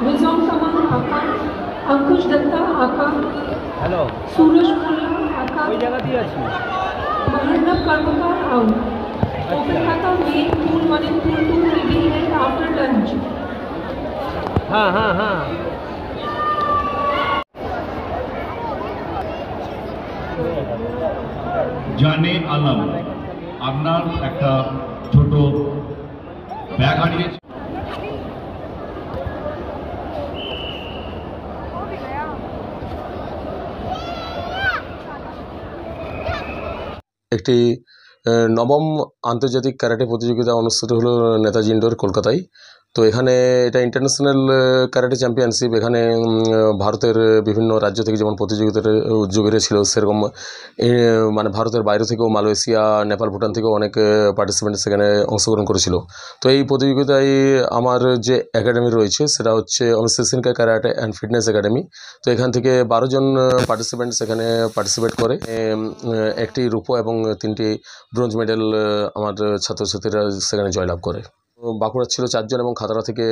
Rizwan Kamal Aka, Ankush Datta Aka, hello, Suraj Mulla Aka, ওই জায়গাতেই আছি। Maharnab Karmakar out. Open Haka main pool 1 and pool 2 will be held after lunch. হ্যাঁ হ্যাঁ হ্যাঁ জানে আলম আপনার একটা ছোট ব্যাগ হারিয়েছে। একটি নবম আন্তর্জাতিক ক্যারাটে প্রতিযোগিতা অনুষ্ঠিত হলো নেতাজি ইন্ডোর কলকাতায়। তো এখানে এটা ইন্টারন্যাশনাল ক্যারাটে চ্যাম্পিয়নশিপ। এখানে ভারতের বিভিন্ন রাজ্য থেকে যেমন প্রতিযোগিতার উদ্যোগীরা ছিল, সেরকম মানে ভারতের বাইরে থেকেও মালয়েশিয়া, নেপাল, ভুটান থেকেও অনেক পার্টিসিপেন্ট সেখানে অংশগ্রহণ করেছিল। তো এই প্রতিযোগিতায় আমার যে একাডেমি রয়েছে সেটা হচ্ছে Amit Sinha karate and fitness academy. তো এখান থেকে 12 জন পার্টিসিপেন্ট সেখানে পার্টিসিপেট করে। একটি রূপো এবং 3টি ব্রোঞ্জ মেডেল আমার ছাত্রছাত্রীরা সেখানে জয়লাভ করে। বাঁকুড়ার ছিল 4 জন এবং খাতড়া থেকে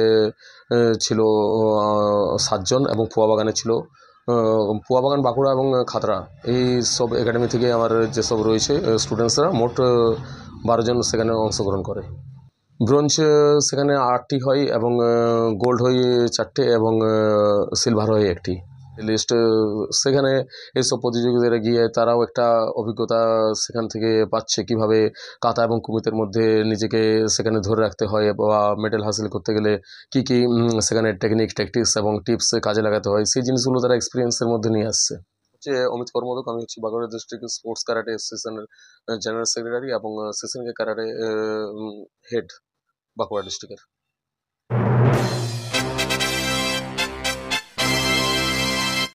ছিল 7 জন এবং পোয়াবাগানে ছিল পোয়াবাগান, বাঁকুড়া এবং খাতড়া, এই সব একাডেমি থেকে আমার যেসব রয়েছে স্টুডেন্টসরা মোট 12 জন সেখানে অংশগ্রহণ করে। ব্রোঞ্জ সেখানে 8টি হয় এবং গোল্ড হয় 4টে এবং সিলভার হয় 1টি। লিস্ট সেখানে এইসব প্রতিযোগিতায় গিয়ে তারাও একটা অভিজ্ঞতা সেখান থেকে পাচ্ছে, কিভাবে কাতা এবং কুমিতের মধ্যে নিজেকে সেখানে ধরে রাখতে হয় বা মেডেল হাসিল করতে গেলে কি কি সেখানে টেকনিক, ট্যাকটিক্স এবং টিপস কাজে লাগাতে হয়, সেই জিনিসগুলো তারা এক্সপিরিয়েন্সের মধ্যে নিয়ে আসছে। হচ্ছে অমিত কর্মদক, আমি হচ্ছে বাঁকুড়া ডিস্ট্রিক্ট স্পোর্টস ক্যারাটে অ্যাসোসিয়েশনের জেনারেল সেক্রেটারি এবং সেশনকে ক্যারাটে হেড বাঁকুড়া ডিস্ট্রিক্টের।